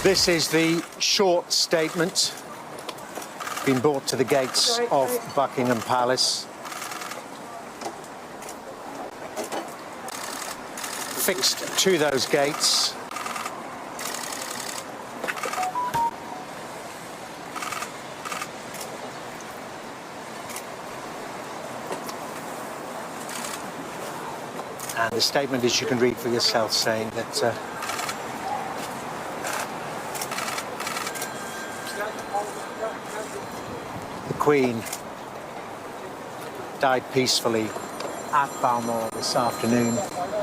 This is the short statement being brought to the gates of Buckingham Palace. Fixed to those gates. And the statement, as you can read for yourself, saying that the Queen died peacefully at Balmoral this afternoon.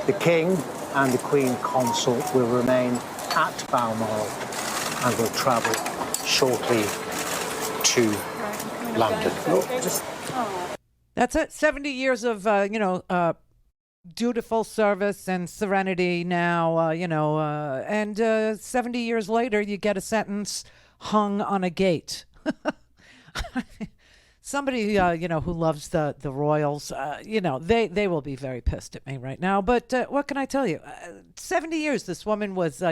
The King and the Queen Consort will remain at Balmoral and will travel shortly to London. That's it. 70 years of, dutiful service and serenity now, and 70 years later, you get a sentence hung on a gate. Somebody, who loves the royals, they will be very pissed at me right now. But what can I tell you? 70 years, this woman was,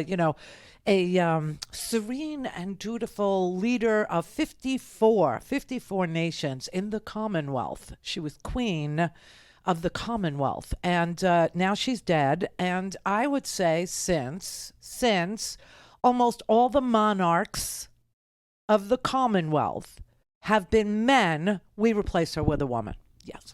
a serene and dutiful leader of 54 nations in the Commonwealth. She was queen of the Commonwealth. And now she's dead. And I would say since almost all the monarchs of the Commonwealth have been men, we replace her with a woman. Yes.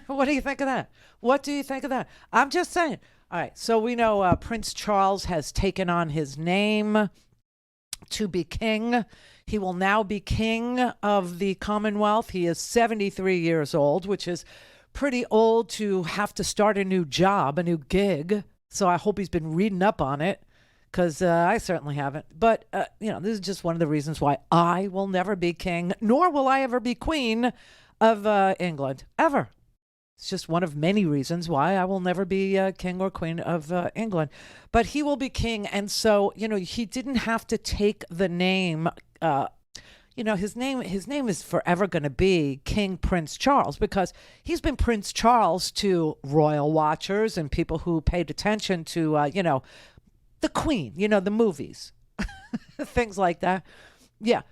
What do you think of that? What do you think of that? I'm just saying. All right. So we know Prince Charles has taken on his name to be king. He will now be king of the Commonwealth. He is 73 years old, which is pretty old to have to start a new job, a new gig. So I hope he's been reading up on it, because I certainly haven't. But, this is just one of the reasons why I will never be king, nor will I ever be queen of England, ever. It's just one of many reasons why I will never be king or queen of England. But he will be king, and so, he didn't have to take the name. His name is forever going to be King Prince Charles, because he's been Prince Charles to royal watchers and people who paid attention to, the Queen, the movies, things like that. Yeah.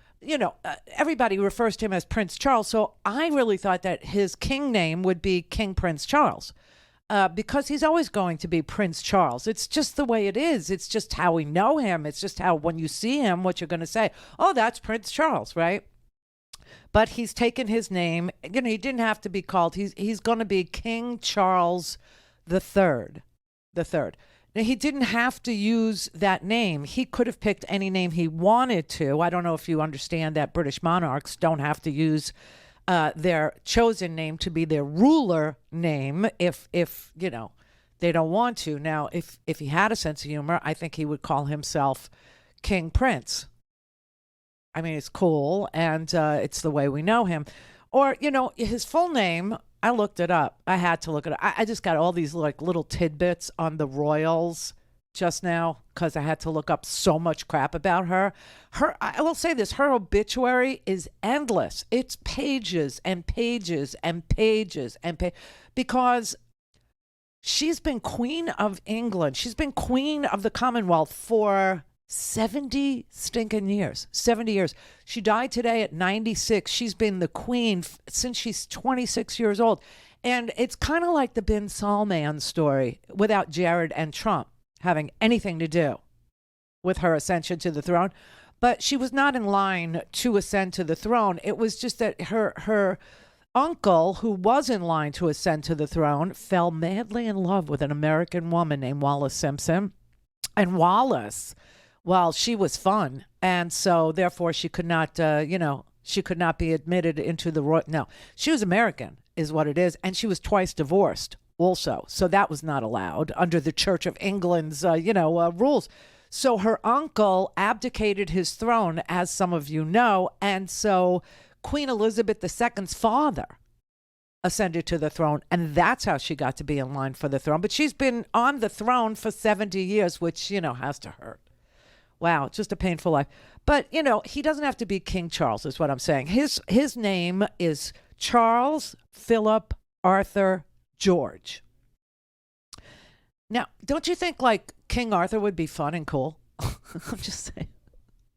Everybody refers to him as Prince Charles. So I really thought that his king name would be King Prince Charles, because he's always going to be Prince Charles. It's just the way it is. It's just how we know him. It's just how, when you see him, what you're going to say, oh, that's Prince Charles, right? But he's taken his name. He didn't have to be called. He's going to be King Charles the Third. Now, he didn't have to use that name. He could have picked any name he wanted to. I don't know if you understand that British monarchs don't have to use their chosen name to be their ruler name if they don't want to. Now, if he had a sense of humor, I think he would call himself King Prince. I mean, it's cool, and it's the way we know him. Or, his full name, I looked it up. I had to look it up. I just got all these little tidbits on the royals just now because I had to look up so much crap about her. I will say this, her obituary is endless. It's pages and pages and pages because she's been Queen of England. She's been Queen of the Commonwealth for 70 stinking years. 70 years. She died today at 96. She's been the queen since she's 26 years old. And it's kind of like the Bin Salman story without Jared and Trump having anything to do with her ascension to the throne. But she was not in line to ascend to the throne. It was just that her uncle, who was in line to ascend to the throne, fell madly in love with an American woman named Wallis Simpson. And Wallis, well, she was fun, and so therefore she could not, she could not be admitted into the royal. No, she was American, is what it is, and she was twice divorced, also, so that was not allowed under the Church of England's, rules. So her uncle abdicated his throne, as some of you know, and so Queen Elizabeth II's father ascended to the throne, and that's how she got to be in line for the throne. But she's been on the throne for 70 years, which has to hurt. Wow, just a painful life. But, he doesn't have to be King Charles, is what I'm saying. His name is Charles Philip Arthur George. Now, don't you think like King Arthur would be fun and cool? I'm just saying.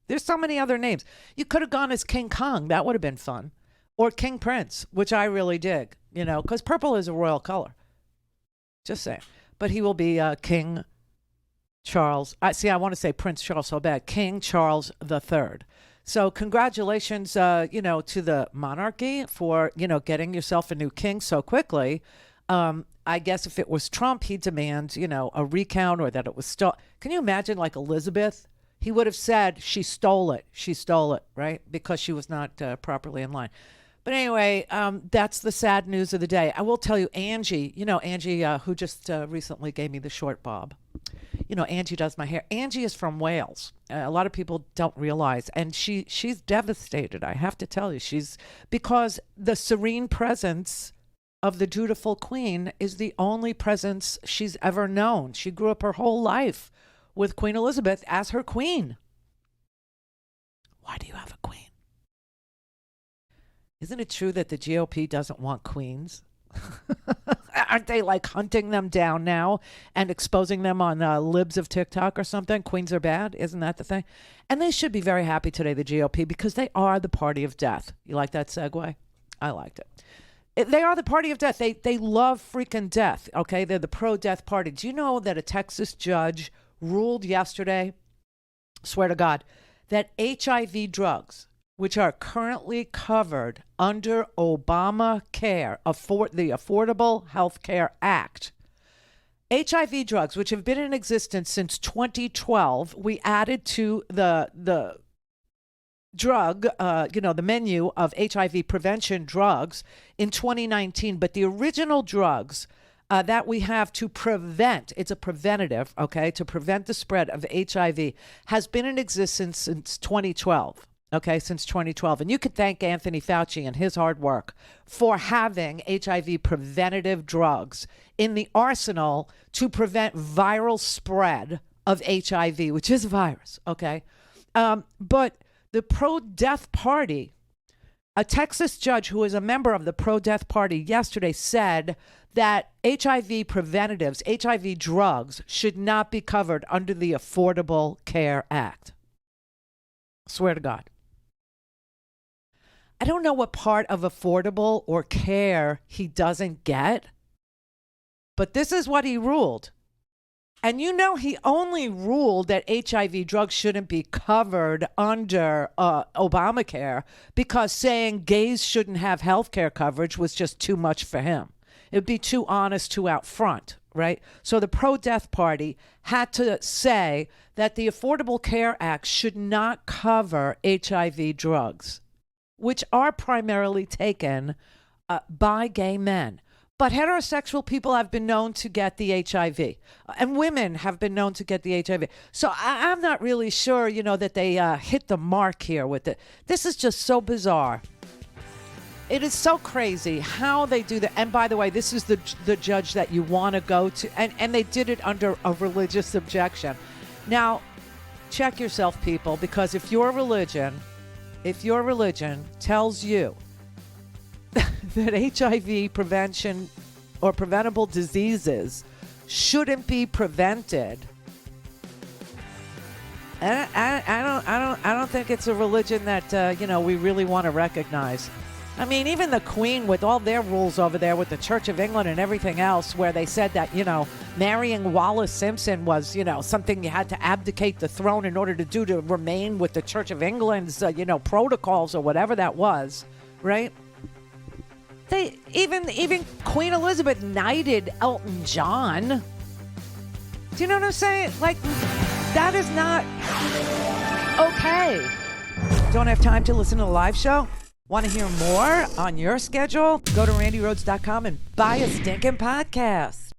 There's so many other names. You could have gone as King Kong. That would have been fun. Or King Prince, which I really dig, because purple is a royal color. Just saying. But he will be King Charles. I want to say Prince Charles so bad. King Charles III. So congratulations, to the monarchy for, getting yourself a new king so quickly. I guess if it was Trump, he'd demand, a recount or that it was stolen. Can you imagine like Elizabeth? He would have said she stole it. She stole it, right? Because she was not properly in line. But anyway, that's the sad news of the day. I will tell you, Angie, Angie, who just recently gave me the short bob. Angie does my hair. Angie is from Wales. A lot of people don't realize. And she's devastated, I have to tell you. Because the serene presence of the dutiful queen is the only presence she's ever known. She grew up her whole life with Queen Elizabeth as her queen. Why do you have a queen? Isn't it true that the GOP doesn't want queens? Aren't they like hunting them down now and exposing them on libs of TikTok or something? Queens are bad. Isn't that the thing? And they should be very happy today, the GOP, because they are the party of death. You like that segue? I liked it. They are the party of death. They love freaking death. Okay. They're the pro-death party. Do you know that a Texas judge ruled yesterday, swear to God, that HIV drugs, which are currently covered under Obamacare, the Affordable Health Care Act. HIV drugs, which have been in existence since 2012, we added to the drug, the menu of HIV prevention drugs in 2019. But the original drugs that we have to prevent, it's a preventative, okay, to prevent the spread of HIV, has been in existence since 2012. Okay, since 2012. And you could thank Anthony Fauci and his hard work for having HIV preventative drugs in the arsenal to prevent viral spread of HIV, which is a virus, okay? But the pro-death party, a Texas judge who is a member of the pro-death party yesterday said that HIV preventatives, HIV drugs, should not be covered under the Affordable Care Act. Swear to God. I don't know what part of affordable or care he doesn't get, but this is what he ruled. And he only ruled that HIV drugs shouldn't be covered under Obamacare because saying gays shouldn't have health care coverage was just too much for him. It would be too honest, too out front, right? So the pro-death party had to say that the Affordable Care Act should not cover HIV drugs, which are primarily taken by gay men. But heterosexual people have been known to get the HIV, and women have been known to get the HIV. So I'm not really sure, that they hit the mark here with it. This is just so bizarre. It is so crazy how they do that. And by the way, this is the judge that you want to go to, and they did it under a religious objection. Now, check yourself, people, because if your religion tells you that HIV prevention or preventable diseases shouldn't be prevented, I don't think it's a religion that we really want to recognize. I mean, even the Queen with all their rules over there with the Church of England and everything else, where they said that, marrying Wallace Simpson was, something you had to abdicate the throne in order to remain with the Church of England's, protocols or whatever that was, right? They even Queen Elizabeth knighted Elton John. Do you know what I'm saying? Like, that is not okay. Don't have time to listen to the live show? Want to hear more on your schedule? Go to randyrhodes.com and buy a stinking podcast.